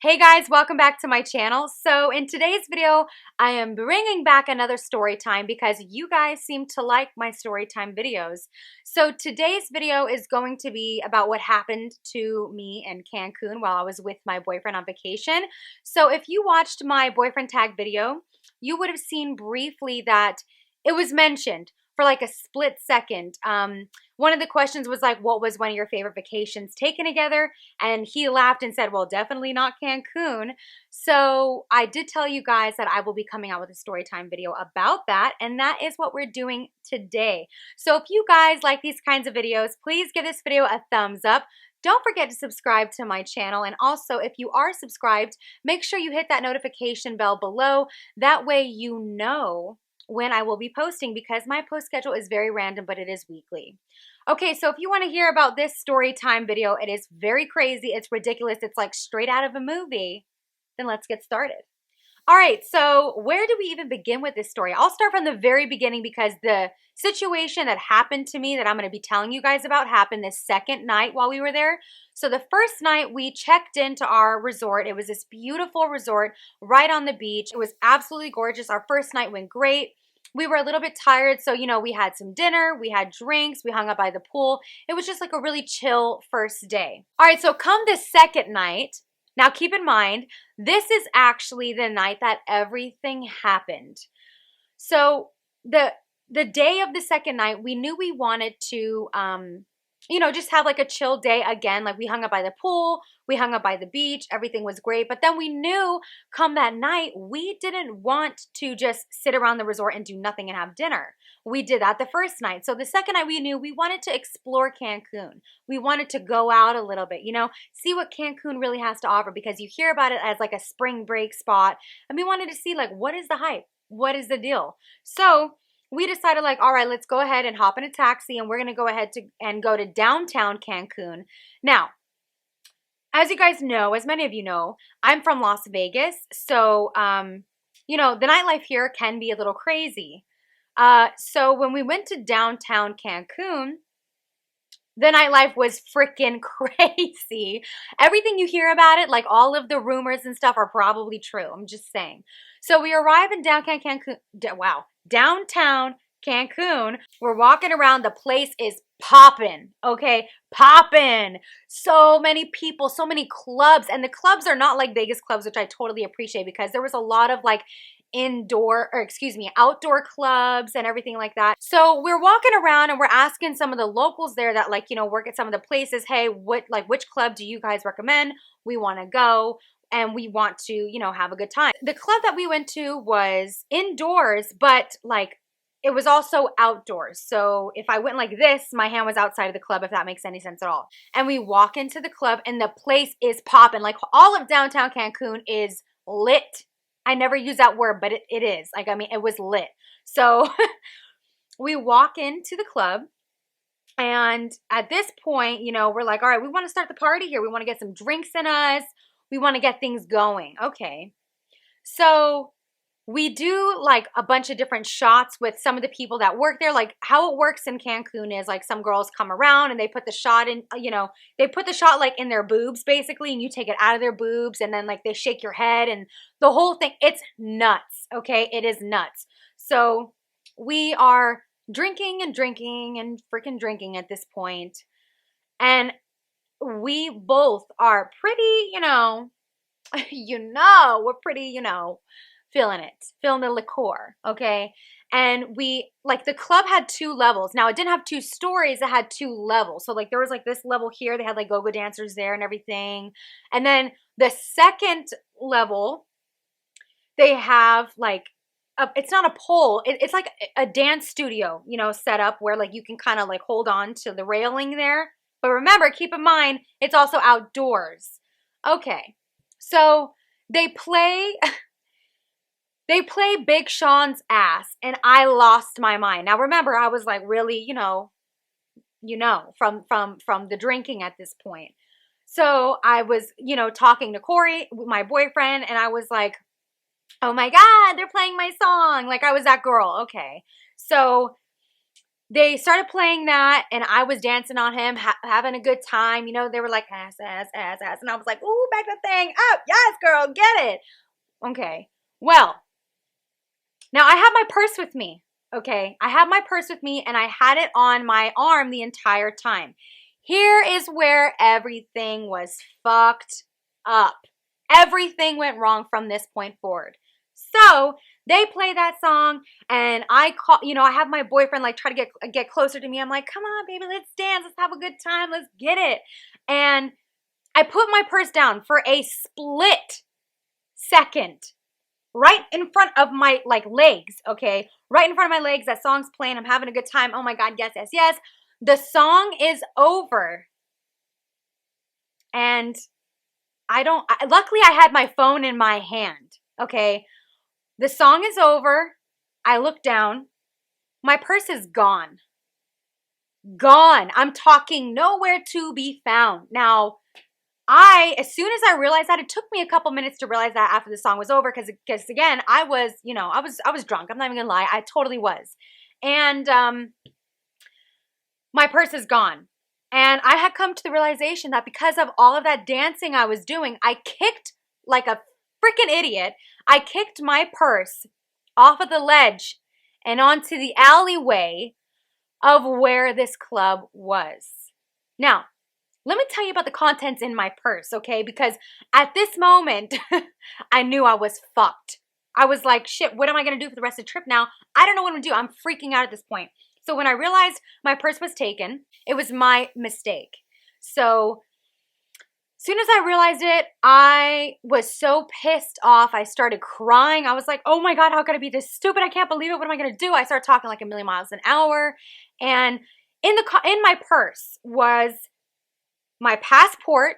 Hey guys, welcome back to my channel. So in today's video, I am bringing back another story time because you guys seem to like my story time videos. So today's video is going to be about what happened to me in Cancun while I was with my boyfriend on vacation. So if you watched my boyfriend tag video, you would have seen briefly that it was mentioned for like a split second. One of the questions was like, what was one of your favorite vacations taken together? And he laughed and said, well, definitely not Cancun. So I did tell you guys that I will be coming out with a story time video about that. And that is what we're doing today. So if you guys like these kinds of videos, please give this video a thumbs up. Don't forget to subscribe to my channel. And also, if you are subscribed, make sure you hit that notification bell below. That way you know when I will be posting, because my post schedule is very random, but it is weekly. Okay, so if you want to hear about this story time video, it is very crazy. It's ridiculous. It's like straight out of a movie. Then let's get started. All right, so where do we even begin with this story? I'll start from the very beginning because the situation that happened to me that I'm going to be telling you guys about happened this second night while we were there. So the first night we checked into our resort. It was this beautiful resort right on the beach. It was absolutely gorgeous. Our first night went great. We were a little bit tired, so, we had some dinner, we had drinks, we hung out by the pool. It was just like a really chill first day. All right, so come the second night. Now keep in mind, this is actually the night that everything happened. So the day of the second night, we knew we wanted to, just have like a chill day again. Like we hung out by the pool, we hung out by the beach, everything was great. But then we knew come that night, we didn't want to just sit around the resort and do nothing and have dinner. We did that the first night. So the second night we knew we wanted to explore Cancun. We wanted to go out a little bit, see what Cancun really has to offer, because you hear about it as like a spring break spot. And we wanted to see like, what is the hype? What is the deal? So we decided like, all right, let's go ahead and hop in a taxi and we're going to go ahead and go to downtown Cancun. Now, as you guys know, as many of you know, I'm from Las Vegas. So, the nightlife here can be a little crazy. So when we went to downtown Cancun, the nightlife was freaking crazy. Everything you hear about it, like all of the rumors and stuff, are probably true. I'm just saying. So we arrive in downtown Cancun. We're walking around. The place is popping, okay? Popping. So many people, so many clubs. And the clubs are not like Vegas clubs, which I totally appreciate, because there was a lot of like outdoor clubs and everything like that. So we're walking around and we're asking some of the locals there that work at some of the places, hey, which club do you guys recommend? We want to go and we want to, have a good time. The club that we went to was indoors, but it was also outdoors. So if I went like this, my hand was outside of the club, if that makes any sense at all. And we walk into the club and the place is popping. Like all of downtown Cancun is lit. I never use that word, but it is. It was lit. So we walk into the club, and at this point, we're like, all right, we want to start the party here. We want to get some drinks in us. We want to get things going. Okay. So we do like a bunch of different shots with some of the people that work there. Like how it works in Cancun is like some girls come around and they put the shot in, they put the shot like in their boobs basically, and you take it out of their boobs, and then like they shake your head and the whole thing. It's nuts. Okay. It is nuts. So we are drinking and freaking drinking at this point. And we both are pretty, we're pretty, feeling the liqueur, okay? And the club had 2 levels. Now, it didn't have 2 stories, it had 2 levels. So, there was, this level here, they had, go-go dancers there and everything. And then the second level, they have, it's not a pole, it's like a dance studio, set up where, you can kind of, hold on to the railing there. But remember, keep in mind, it's also outdoors. Okay, so they play Big Sean's ass, and I lost my mind. Now remember, I was really, from the drinking at this point. So I was, talking to Corey, my boyfriend, and I was like, oh my God, they're playing my song. I was that girl. Okay. So they started playing that, and I was dancing on him, having a good time. You know, they were like, ass, ass, ass, ass. And I was like, ooh, back that thing up. Yes, girl, get it. Okay. Well, now I have my purse with me. Okay. I have my purse with me, and I had it on my arm the entire time. Here is where everything was fucked up. Everything went wrong from this point forward. So they play that song, and I call, you know, I have my boyfriend like try to get closer to me. I'm like, come on, baby, let's dance. Let's have a good time. Let's get it. And I put my purse down for a split second right in front of my like legs. Okay. Right in front of my legs. That song's playing. I'm having a good time. Oh my God. Yes, yes, yes. The song is over. And luckily I had my phone in my hand. Okay. The song is over. I look down. My purse is gone. Gone. I'm talking nowhere to be found. Now, as soon as I realized that, it took me a couple minutes to realize that after the song was over, because again, I was drunk. I'm not even gonna lie. I totally was. And my purse is gone. And I had come to the realization that because of all of that dancing I was doing, I kicked like a freaking idiot. I kicked my purse off of the ledge and onto the alleyway of where this club was. Now, let me tell you about the contents in my purse, okay? Because at this moment, I knew I was fucked. I was like, shit, what am I going to do for the rest of the trip now? I don't know what I'm going to do. I'm freaking out at this point. So when I realized my purse was taken, it was my mistake. So as soon as I realized it, I was so pissed off. I started crying. I was like, oh my God, how could I be this stupid? I can't believe it. What am I going to do? I started talking like a million miles an hour. And in my purse was my passport,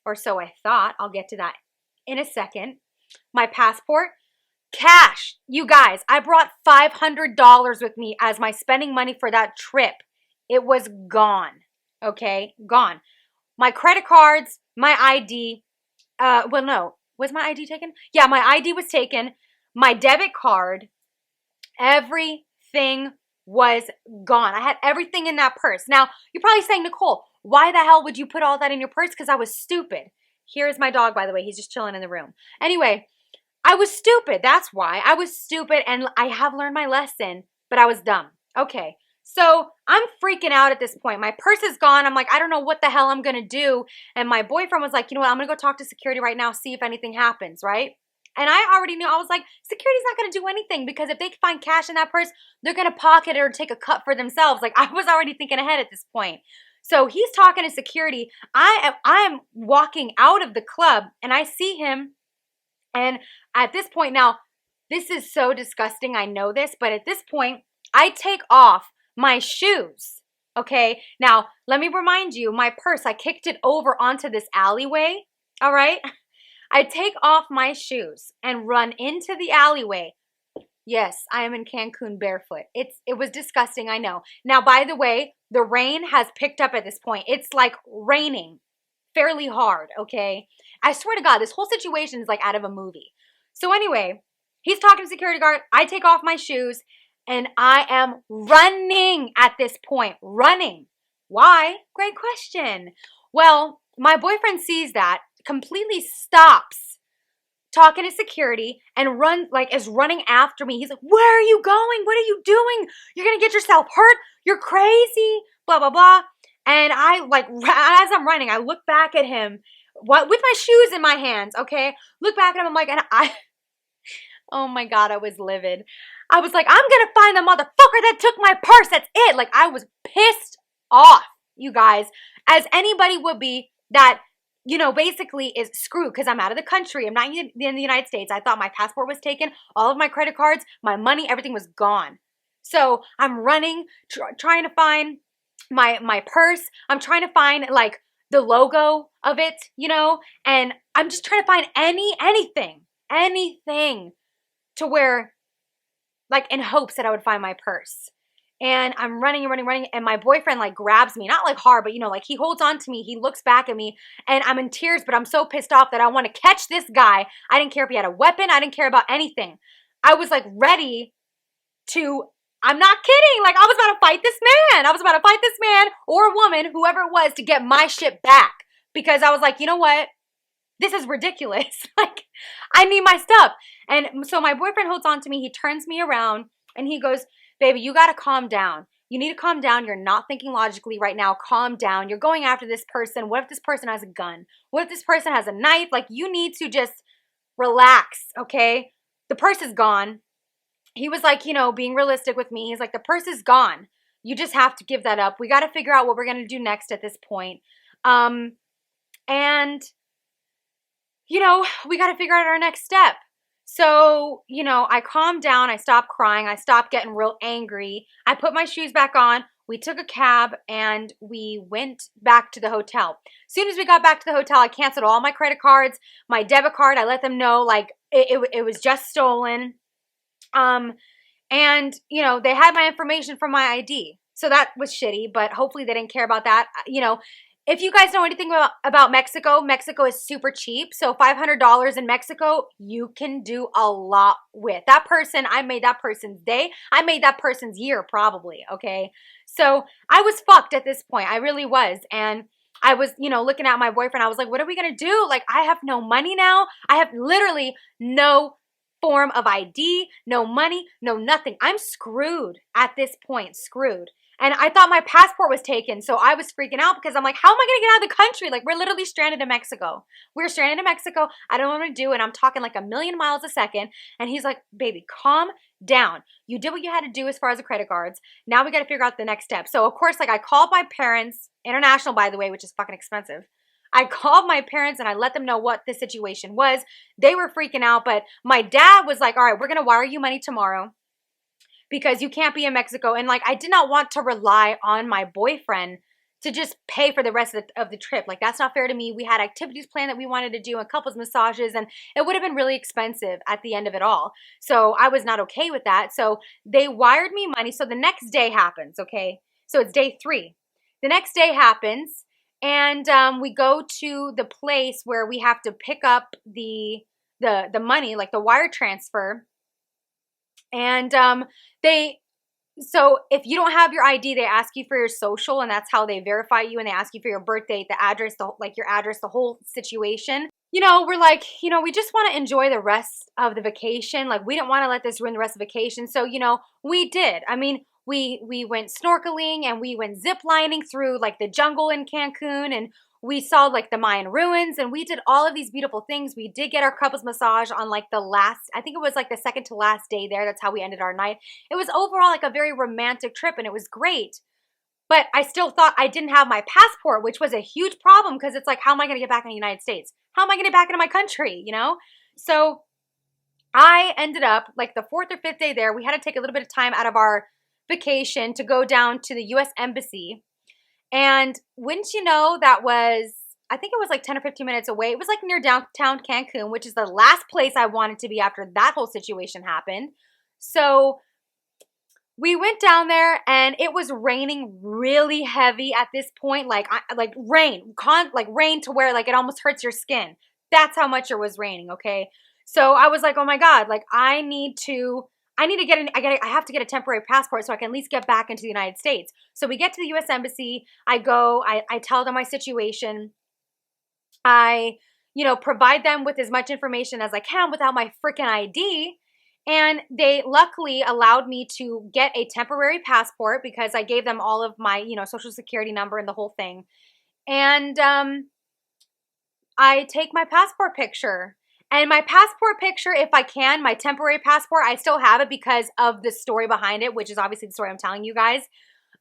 or so I thought. I'll get to that in a second. My passport, cash. You guys, I brought $500 with me as my spending money for that trip. It was gone. Okay, gone. My credit cards, my ID. Well, no. Was my ID taken? Yeah, my ID was taken. My debit card, everything was gone. I had everything in that purse. Now, you're probably saying, Nicole, why the hell would you put all that in your purse? Because I was stupid. Here's my dog, by the way. He's just chilling in the room. Anyway, I was stupid. That's why. I was stupid, and I have learned my lesson, but I was dumb. Okay, so I'm freaking out at this point. My purse is gone. I'm like, I don't know what the hell I'm going to do. And my boyfriend was like, you know what? I'm going to go talk to security right now, see if anything happens, right? And I already knew. I was like, security's not going to do anything, because if they find cash in that purse, they're going to pocket it or take a cut for themselves. Like, I was already thinking ahead at this point. So he's talking to security. I am walking out of the club, and I see him. And at this point now, this is so disgusting. I know this, but at this point, I take off my shoes. Okay. Now, let me remind you, my purse, I kicked it over onto this alleyway. All right. I take off my shoes and run into the alleyway. Yes, I am in Cancun barefoot. It was disgusting, I know. Now, by the way, the rain has picked up at this point. It's like raining fairly hard, okay? I swear to God, this whole situation is like out of a movie. So anyway, he's talking to security guard. I take off my shoes, and I am running at this point. Running. Why? Great question. Well, my boyfriend sees that, completely stops talking to security, and is running after me. He's like, where are you going? What are you doing? You're going to get yourself hurt. You're crazy. Blah, blah, blah. And I, like, as I'm running, I look back at him with my shoes in my hands, okay? Look back at him. I'm like, oh my God, I was livid. I was like, I'm going to find the motherfucker that took my purse. That's it. Like, I was pissed off, you guys, as anybody would be that, you know, basically is screwed because I'm out of the country. I'm not in the United States. I thought my passport was taken. All of my credit cards, my money, everything was gone. So I'm running, trying to find my purse. I'm trying to find like the logo of it, you know, and I'm just trying to find anything to where, like, in hopes that I would find my purse. And I'm running and running, running. And my boyfriend like grabs me, not like hard, but you know, like he holds on to me. He looks back at me, and I'm in tears, but I'm so pissed off that I want to catch this guy. I didn't care if he had a weapon. I didn't care about anything. I was like ready to I'm not kidding. Like, I was about to fight this man. I was about to fight this man or woman, whoever it was, to get my shit back. Because I was like, you know what? This is ridiculous. Like, I need my stuff. And so my boyfriend holds on to me. He turns me around and he goes, baby, you got to calm down. You need to calm down. You're not thinking logically right now. Calm down. You're going after this person. What if this person has a gun? What if this person has a knife? Like, you need to just relax, okay? The purse is gone. He was like, you know, being realistic with me. He's like, the purse is gone. You just have to give that up. We got to figure out what we're going to do next at this point. And, you know, we got to figure out our next step. So, you know, I calmed down. I stopped crying. I stopped getting real angry. I put my shoes back on. We took a cab and we went back to the hotel. As soon as we got back to the hotel, I canceled all my credit cards, my debit card. I let them know, like, it was just stolen. And, you know, they had my information from my ID. So that was shitty, but hopefully they didn't care about that. You know, if you guys know anything about Mexico, Mexico is super cheap. So $500 in Mexico, you can do a lot with. That person, I made that person's day. I made that person's year probably, okay? So I was fucked at this point. I really was. And I was, you know, looking at my boyfriend. I was like, what are we going to do? Like, I have no money now. I have literally no form of ID, no money, no nothing. I'm screwed at this point, screwed. And I thought my passport was taken, so I was freaking out because I'm like, how am I going to get out of the country? Like, we're literally stranded in Mexico. We're stranded in Mexico. I don't know what I'm going to do, and I'm talking like a million miles a second. And he's like, baby, calm down. You did what you had to do as far as the credit cards. Now we got to figure out the next step. So, of course, like, I called my parents, international, by the way, which is fucking expensive. I called my parents and I let them know what the situation was. They were freaking out, but my dad was like, all right, we're going to wire you money tomorrow because you can't be in Mexico. And like, I did not want to rely on my boyfriend to just pay for the rest of the trip. Like, that's not fair to me. We had activities planned that we wanted to do and couples massages, and it would have been really expensive at the end of it all. So I was not okay with that. So they wired me money. So the next day happens, okay? So it's day 3. The next day happens. And we go to the place where we have to pick up the money, like the wire transfer. And so if you don't have your ID, they ask you for your social, and that's how they verify you. And they ask you for your birth date, the address, your address, the whole situation. You know, we're like, you know, we just want to enjoy the rest of the vacation. Like, we didn't want to let this ruin the rest of the vacation. So, you know, we did. I mean, we went snorkeling and we went zip lining through like the jungle in Cancun, and we saw like the Mayan ruins, and we did all of these beautiful things. We did get our couples massage on like the last, I think it was like the second to last day there. That's how we ended our night. It was overall like a very romantic trip, and it was great. But I still thought I didn't have my passport, which was a huge problem because it's like, how am I going to get back in the United States? How am I going to get back into my country, you know? So I ended up like the 4th or 5th day there. We had to take a little bit of time out of our vacation to go down to the U.S. Embassy. And wouldn't you know, that was, I think it was like 10 or 15 minutes away. It was like near downtown Cancun, which is the last place I wanted to be after that whole situation happened. So we went down there and it was raining really heavy at this point, like rain to where like it almost hurts your skin. That's how much it was raining, okay? So I was like, oh my God, like I have to get a temporary passport so I can at least get back into the United States. So we get to the U.S. Embassy. I tell them my situation. I, you know, provide them with as much information as I can without my freaking ID. And they luckily allowed me to get a temporary passport because I gave them all of my, you know, social security number and the whole thing. And I take my passport picture. And my passport picture, if I can, my temporary passport, I still have it because of the story behind it, which is obviously the story I'm telling you guys.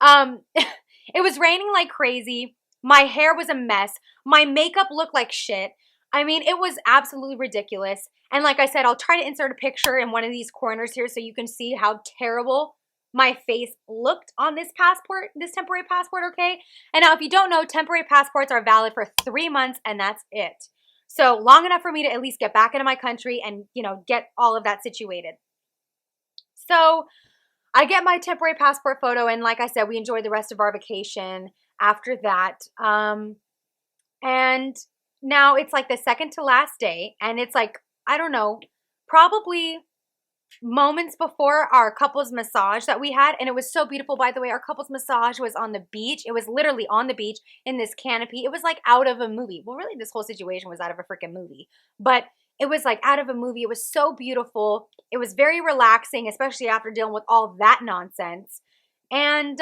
It was raining like crazy. My hair was a mess. My makeup looked like shit. I mean, it was absolutely ridiculous. And like I said, I'll try to insert a picture in one of these corners here so you can see how terrible my face looked on this passport, this temporary passport, okay? And now if you don't know, temporary passports are valid for 3 months and that's it. So long enough for me to at least get back into my country and, you know, get all of that situated. So I get my temporary passport photo, and like I said, we enjoyed the rest of our vacation after that. And now it's like the second to last day, and it's like, I don't know, probably moments before our couples massage that we had, and it was so beautiful. By the way, our couples massage was on the beach. It was literally on the beach in this canopy. It was like out of a movie. Well, really, this whole situation was out of a freaking movie, but it was like out of a movie. It was so beautiful. It was very relaxing, especially after dealing with all that nonsense. And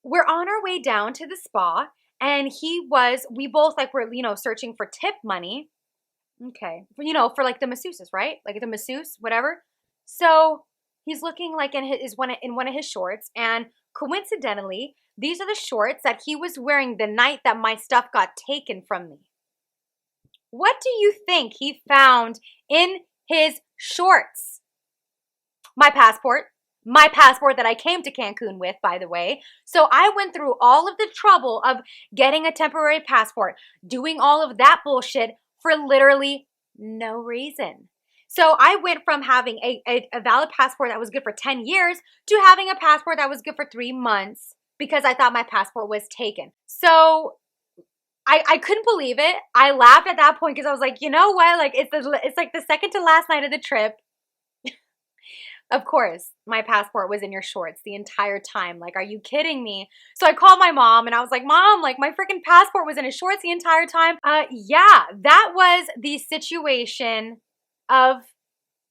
we're on our way down to the spa, and we both like were, you know, searching for tip money. Okay. You know, for like the masseuses, right? Like the masseuse, whatever. So he's looking like in one of his shorts, and coincidentally, these are the shorts that he was wearing the night that my stuff got taken from me. What do you think he found in his shorts? My passport. My passport that I came to Cancun with, by the way. So I went through all of the trouble of getting a temporary passport, doing all of that bullshit for literally no reason. So I went from having a valid passport that was good for 10 years to having a passport that was good for 3 months because I thought my passport was taken. So I couldn't believe it. I laughed at that point because I was like, you know what? Like it's like the second to last night of the trip. Of course, my passport was in your shorts the entire time. Like, are you kidding me? So I called my mom and I was like, Mom, like my freaking passport was in his shorts the entire time. Yeah, that was the situation of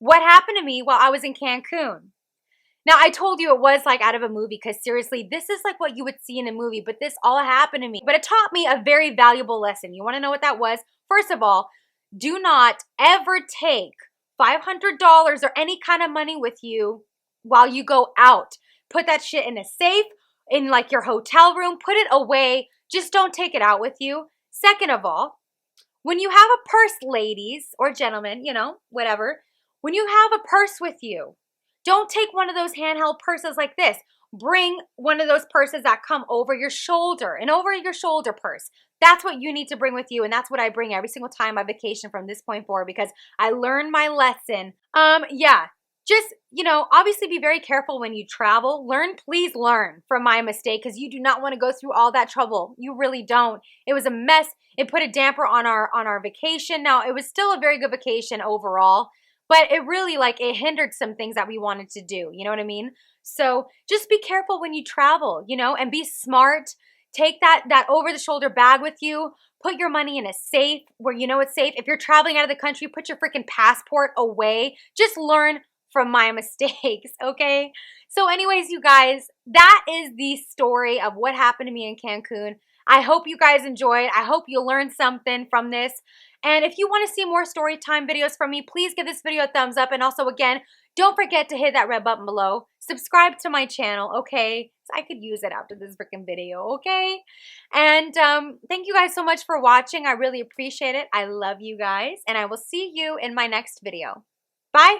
what happened to me while I was in Cancun. Now, I told you it was like out of a movie because seriously, this is like what you would see in a movie, but this all happened to me. But it taught me a very valuable lesson. You want to know what that was? First of all, do not ever take $500 or any kind of money with you while you go out. Put that shit in a safe, in like your hotel room, put it away. Just don't take it out with you. Second of all, when you have a purse, ladies or gentlemen, you know, whatever, when you have a purse with you, don't take one of those handheld purses like this. Bring one of those purses that come over your shoulder, an over your shoulder purse. That's what you need to bring with you, and that's what I bring every single time I vacation from this point forward because I learned my lesson. Yeah, just, you know, obviously be very careful when you travel. Please learn from my mistake because you do not want to go through all that trouble. You really don't. It was a mess. It put a damper on our vacation. Now, it was still a very good vacation overall, but it really, like, it hindered some things that we wanted to do. You know what I mean? So just be careful when you travel, you know, and be smart. Take that over-the-shoulder bag with you. Put your money in a safe where you know it's safe. If you're traveling out of the country, put your freaking passport away. Just learn from my mistakes, okay? So anyways, you guys, that is the story of what happened to me in Cancun. I hope you guys enjoyed. I hope you learned something from this. And if you want to see more story time videos from me, please give this video a thumbs up. And also, again, don't forget to hit that red button below. Subscribe to my channel, okay? So I could use it after this freaking video, okay? And thank you guys so much for watching. I really appreciate it. I love you guys. And I will see you in my next video. Bye.